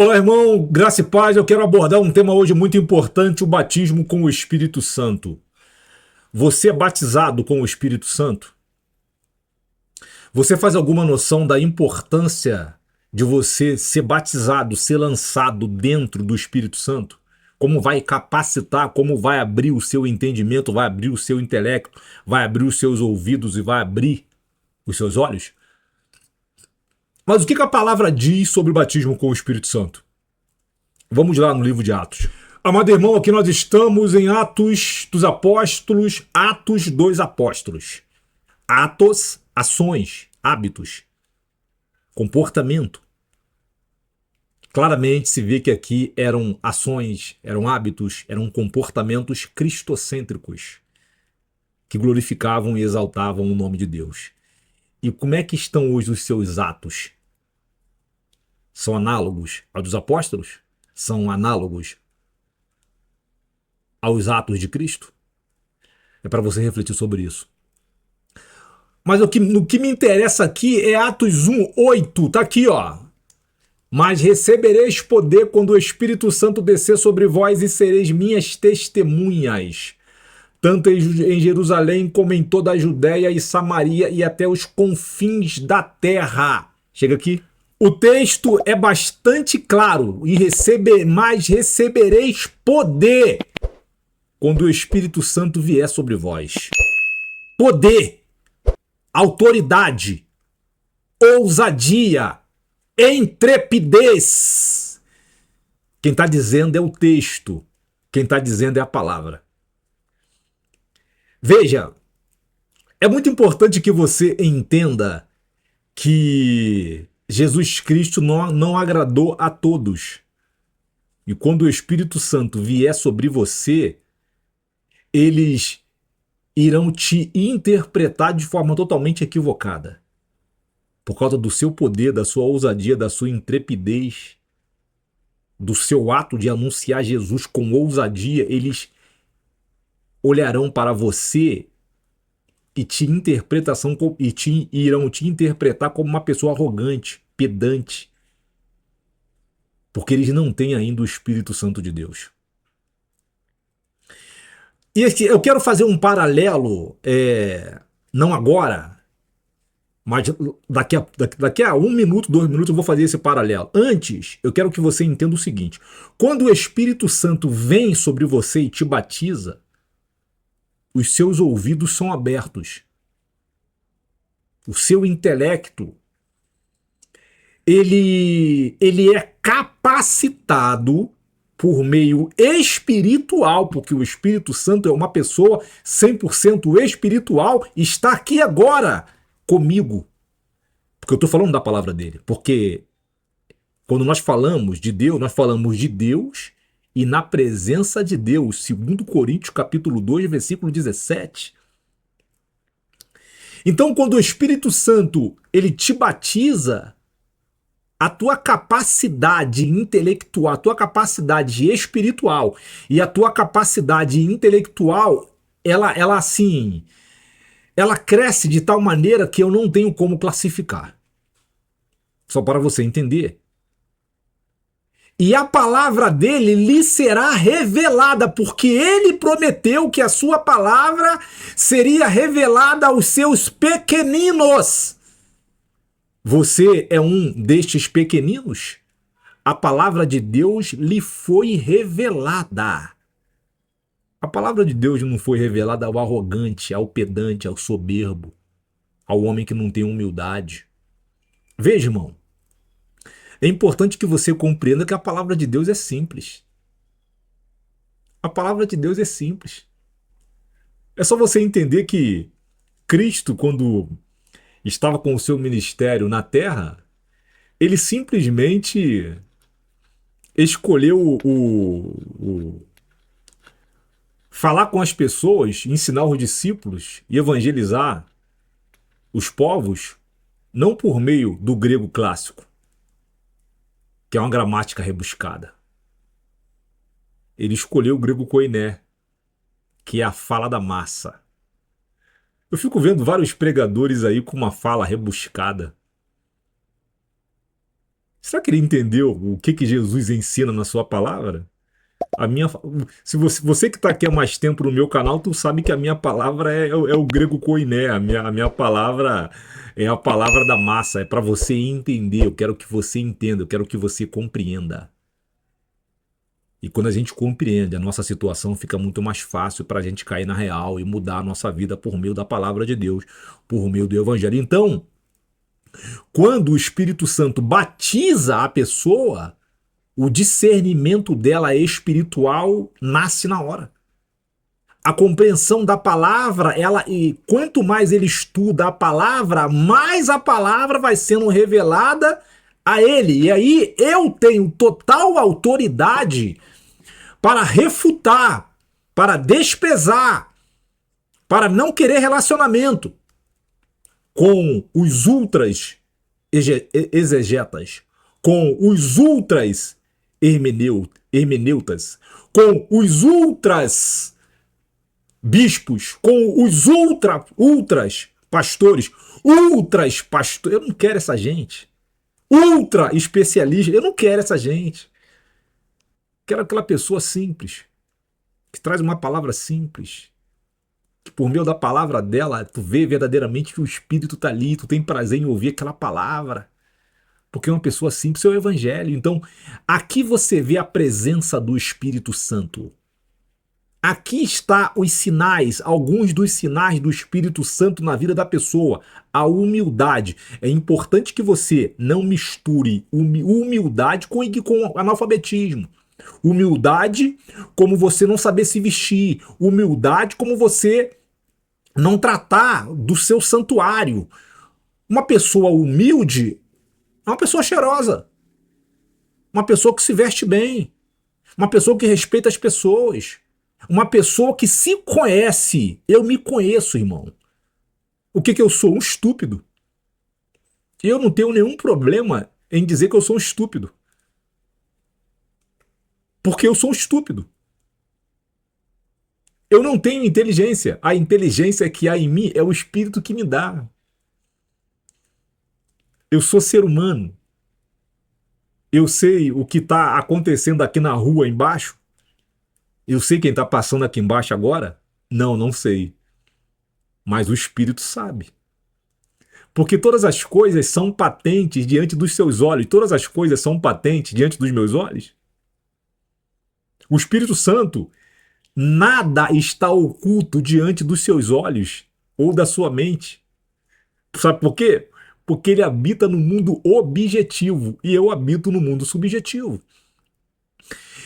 Olá, irmão, graça e paz. Eu quero abordar um tema hoje muito importante: o batismo com o Espírito Santo. Você é batizado com o Espírito Santo? Você faz alguma noção da importância de você ser batizado, ser lançado dentro do Espírito Santo? Como vai capacitar, como vai abrir o seu entendimento, vai abrir o seu intelecto, vai abrir os seus ouvidos e vai abrir os seus olhos? Mas o que a palavra diz sobre o batismo com o Espírito Santo? Vamos lá no livro de Atos. Amado irmão, aqui nós estamos em Atos dos Apóstolos, Atos dos Apóstolos. Atos, ações, hábitos, comportamento. Claramente se vê que aqui eram ações, eram hábitos, eram comportamentos cristocêntricos, que glorificavam e exaltavam o nome de Deus. E como é que estão hoje os seus atos? São análogos aos dos apóstolos? São análogos aos atos de Cristo? É para você refletir sobre isso. Mas o que me interessa aqui é Atos 1:8, tá aqui, ó. Mas recebereis poder quando o Espírito Santo descer sobre vós e sereis minhas testemunhas, tanto em Jerusalém como em toda a Judéia e Samaria e até os confins da terra. Chega aqui. O texto é bastante claro, mas recebereis poder quando o Espírito Santo vier sobre vós. Poder, autoridade, ousadia, intrepidez. Quem está dizendo é o texto, quem está dizendo é a palavra. Veja, é muito importante que você entenda que Jesus Cristo não agradou a todos. E quando o Espírito Santo vier sobre você, eles irão te interpretar de forma totalmente equivocada. Por causa do seu poder, da sua ousadia, da sua intrepidez, do seu ato de anunciar Jesus com ousadia, eles olharão para você e irão te interpretar como uma pessoa arrogante, pedante, porque eles não têm ainda o Espírito Santo de Deus. E eu quero fazer um paralelo, não agora, mas daqui a 1 minuto, 2 minutos eu vou fazer esse paralelo. Antes, eu quero que você entenda o seguinte: quando o Espírito Santo vem sobre você e te batiza, os seus ouvidos são abertos. O seu intelecto, ele é capacitado por meio espiritual, porque o Espírito Santo é uma pessoa 100% espiritual, está aqui agora comigo. Porque eu estou falando da palavra dele. Porque quando nós falamos de Deus e na presença de Deus, 2 Coríntios capítulo 2, versículo 17. Então, quando o Espírito Santo ele te batiza, a tua capacidade intelectual, a tua capacidade espiritual e a tua capacidade intelectual, ela cresce de tal maneira que eu não tenho como classificar. Só para você entender. E a palavra dele lhe será revelada, porque ele prometeu que a sua palavra seria revelada aos seus pequeninos. Você é um destes pequeninos? A palavra de Deus lhe foi revelada. A palavra de Deus não foi revelada ao arrogante, ao pedante, ao soberbo, ao homem que não tem humildade. Veja, irmão, é importante que você compreenda que a palavra de Deus é simples. A palavra de Deus é simples. É só você entender que Cristo, quando estava com o seu ministério na terra, ele simplesmente escolheu falar com as pessoas, ensinar os discípulos e evangelizar os povos, não por meio do grego clássico, que é uma gramática rebuscada. Ele escolheu o grego koiné, que é a fala da massa. Eu fico vendo vários pregadores aí com uma fala rebuscada. Será que ele entendeu o que Jesus ensina na sua palavra? A minha, se você que está aqui há mais tempo no meu canal, tu sabe que a minha palavra é o grego koiné. A minha palavra é a palavra da massa. É para você entender. Eu quero que você entenda. Eu quero que você compreenda. E quando a gente compreende, a nossa situação fica muito mais fácil para a gente cair na real e mudar a nossa vida por meio da palavra de Deus, por meio do Evangelho. Então, quando o Espírito Santo batiza a pessoa, o discernimento dela espiritual nasce na hora. A compreensão da palavra, e quanto mais ele estuda a palavra, mais a palavra vai sendo revelada a ele. E aí eu tenho total autoridade para refutar, para despesar, para não querer relacionamento com os ultras exegetas, com os ultras hermeneutas, com os ultras bispos, com os ultras pastores, eu não quero essa gente. Ultra especialista, eu não quero essa gente. Quero aquela pessoa simples, que traz uma palavra simples, que por meio da palavra dela, tu vê verdadeiramente que o Espírito tá ali, tu tem prazer em ouvir aquela palavra. Porque é uma pessoa simples, é o Evangelho. Então, aqui você vê a presença do Espírito Santo. Aqui está os sinais, alguns dos sinais do Espírito Santo na vida da pessoa. A humildade. É importante que você não misture humildade com analfabetismo. Humildade como você não saber se vestir. Humildade como você não tratar do seu santuário. Uma pessoa humilde é uma pessoa cheirosa. Uma pessoa que se veste bem. Uma pessoa que respeita as pessoas. Uma pessoa que se conhece. Eu me conheço, irmão. O que eu sou? Um estúpido. E eu não tenho nenhum problema em dizer que eu sou um estúpido. Porque eu sou um estúpido. Eu não tenho inteligência. A inteligência que há em mim é o Espírito que me dá. Eu sou ser humano. Eu sei o que está acontecendo aqui na rua embaixo. Eu sei quem está passando aqui embaixo agora? Não sei. Mas o Espírito sabe. Porque todas as coisas são patentes diante dos seus olhos. Todas as coisas são patentes diante dos meus olhos. O Espírito Santo, nada está oculto diante dos seus olhos ou da sua mente. Sabe por quê? Porque ele habita no mundo objetivo e eu habito no mundo subjetivo.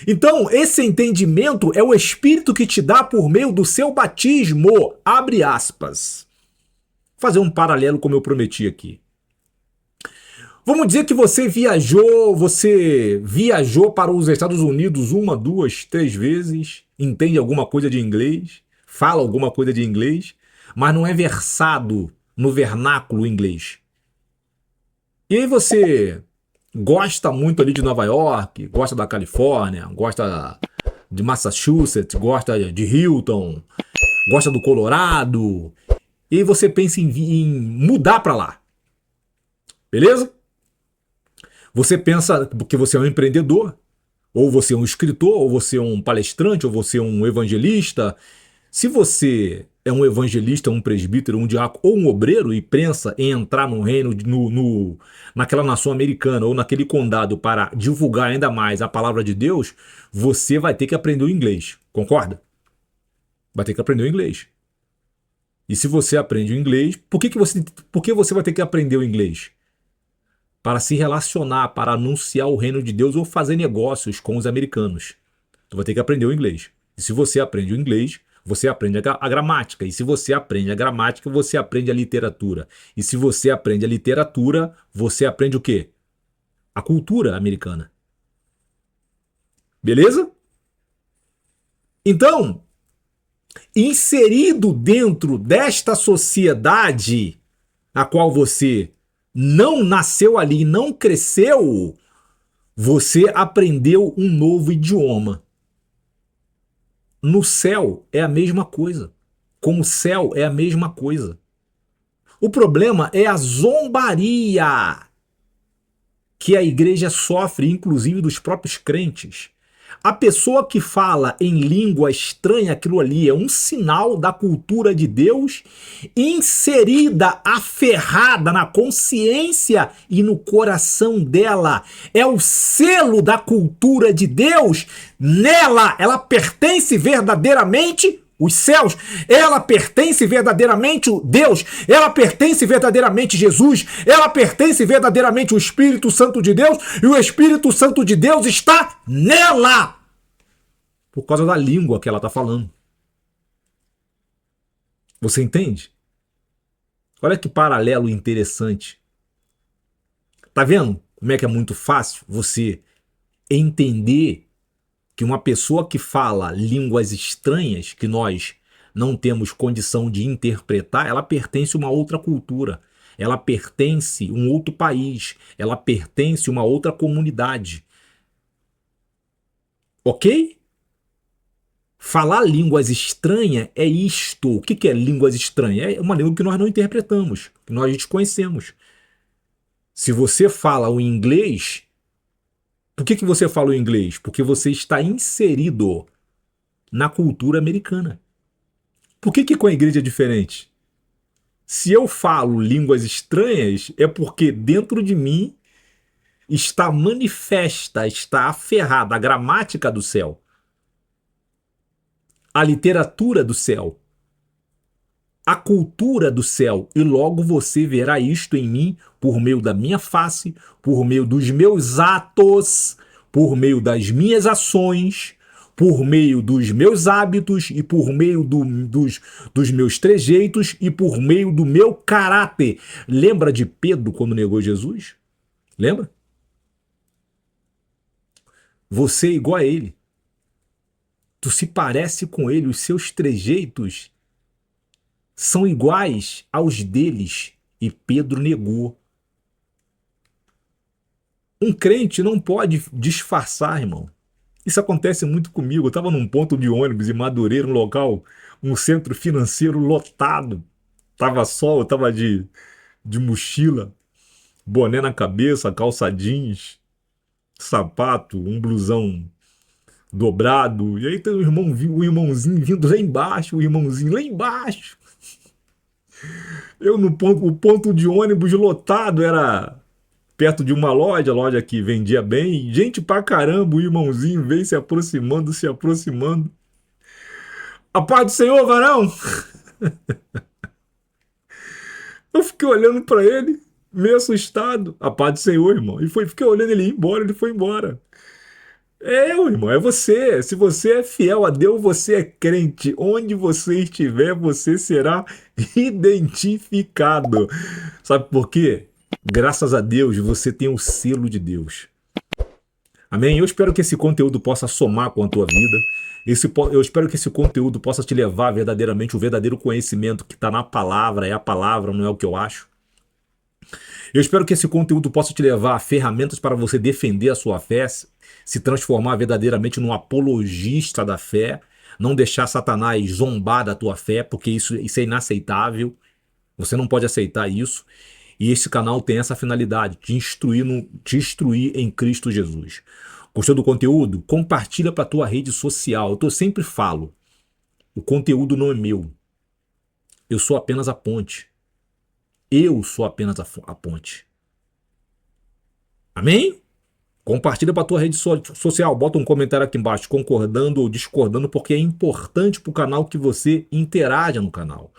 Então, esse entendimento é o Espírito que te dá por meio do seu batismo. Abre aspas. Vou fazer um paralelo como eu prometi aqui. Vamos dizer que você viajou para os Estados Unidos 1, 2, 3 vezes, entende alguma coisa de inglês, fala alguma coisa de inglês, mas não é versado no vernáculo inglês. E aí você gosta muito ali de Nova York, gosta da Califórnia, gosta de Massachusetts, gosta de Hilton, gosta do Colorado, e aí você pensa em mudar para lá. Beleza? Você pensa que você é um empreendedor, ou você é um escritor, ou você é um palestrante, ou você é um evangelista. Se você é um evangelista, um presbítero, um diácono ou um obreiro e pensa em entrar no reino, naquela nação americana ou naquele condado para divulgar ainda mais a palavra de Deus, você vai ter que aprender o inglês. Concorda? Vai ter que aprender o inglês. E se você aprende o inglês, por que você vai ter que aprender o inglês? Para se relacionar, para anunciar o reino de Deus ou fazer negócios com os americanos. Tu vai ter que aprender o inglês. E se você aprende o inglês, você aprende a gramática. E se você aprende a gramática, você aprende a literatura. E se você aprende a literatura, você aprende o quê? A cultura americana. Beleza? Então, inserido dentro desta sociedade a qual você não nasceu ali, não cresceu, você aprendeu um novo idioma. No céu é a mesma coisa. Com o céu é a mesma coisa. O problema é a zombaria que a igreja sofre, inclusive dos próprios crentes. A pessoa que fala em língua estranha, aquilo ali é um sinal da cultura de Deus inserida, aferrada na consciência e no coração dela. É o selo da cultura de Deus nela. Ela pertence verdadeiramente os céus, ela pertence verdadeiramente a Deus, ela pertence verdadeiramente a Jesus, ela pertence verdadeiramente ao Espírito Santo de Deus, e o Espírito Santo de Deus está nela, por causa da língua que ela está falando. Você entende? Olha que paralelo interessante. Tá vendo como é que é muito fácil você entender que uma pessoa que fala línguas estranhas, que nós não temos condição de interpretar, ela pertence a uma outra cultura, ela pertence a um outro país, ela pertence a uma outra comunidade. Ok? Falar línguas estranhas é isto. O que é línguas estranhas? É uma língua que nós não interpretamos, que nós desconhecemos. Se você fala o inglês, por que você fala o inglês? Porque você está inserido na cultura americana. Por que com a igreja é diferente? Se eu falo línguas estranhas, é porque dentro de mim está manifesta, está aferrada a gramática do céu, a literatura do céu, a cultura do céu, e logo você verá isto em mim por meio da minha face, por meio dos meus atos, por meio das minhas ações, por meio dos meus hábitos e por meio dos meus trejeitos e por meio do meu caráter. Lembra de Pedro quando negou Jesus? Lembra? Você é igual a ele. Tu se parece com ele, os seus trejeitos são iguais aos deles, e Pedro negou. Um crente não pode disfarçar, irmão. Isso acontece muito comigo. Eu estava num ponto de ônibus em Madureira, um local, um centro financeiro lotado. Tava sol, eu tava de mochila, boné na cabeça, calça jeans, sapato, um blusão dobrado. E aí tem o irmãozinho vindo lá embaixo, o irmãozinho lá embaixo. Eu no ponto, o ponto de ônibus lotado era perto de uma loja, a loja que vendia bem, gente pra caramba, o irmãozinho veio se aproximando, se aproximando. A paz do Senhor, varão! Eu fiquei olhando pra ele, meio assustado. A paz do Senhor, irmão. E fiquei olhando ele ir embora, ele foi embora. Irmão, é você. Se você é fiel a Deus, você é crente. Onde você estiver, você será identificado. Sabe por quê? Graças a Deus, você tem o selo de Deus. Amém? Eu espero que esse conteúdo possa somar com a tua vida. Eu espero que esse conteúdo possa te levar verdadeiramente o verdadeiro conhecimento que está na palavra. É a palavra, não é o que eu acho. Eu espero que esse conteúdo possa te levar a ferramentas para você defender a sua fé, se transformar verdadeiramente num apologista da fé, não deixar Satanás zombar da tua fé, porque isso é inaceitável. Você não pode aceitar isso. E esse canal tem essa finalidade, te instruir em Cristo Jesus. Gostou do conteúdo? Compartilha para a tua rede social. Eu sempre falo, o conteúdo não é meu. Eu sou apenas a ponte. Eu sou apenas a ponte. Amém? Compartilha para a tua rede social. Bota um comentário aqui embaixo, concordando ou discordando, porque é importante para o canal que você interaja no canal.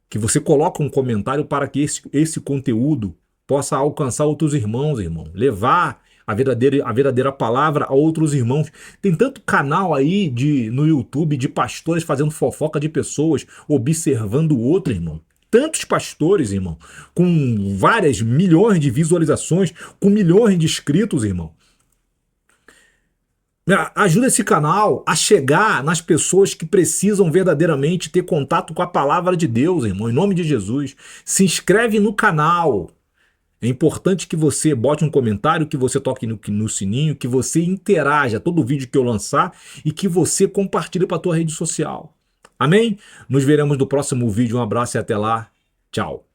Que você coloque um comentário para que esse conteúdo possa alcançar outros irmãos, irmão. Levar a verdadeira palavra a outros irmãos. Tem tanto canal aí no YouTube de pastores fazendo fofoca de pessoas, observando o outro, irmão. Tantos pastores, irmão, com várias milhões de visualizações, com milhões de inscritos, irmão. Ajuda esse canal a chegar nas pessoas que precisam verdadeiramente ter contato com a palavra de Deus, irmão, em nome de Jesus. Se inscreve no canal. É importante que você bote um comentário, que você toque no sininho, que você interaja todo vídeo que eu lançar e que você compartilhe para a tua rede social. Amém? Nos veremos no próximo vídeo. Um abraço e até lá. Tchau.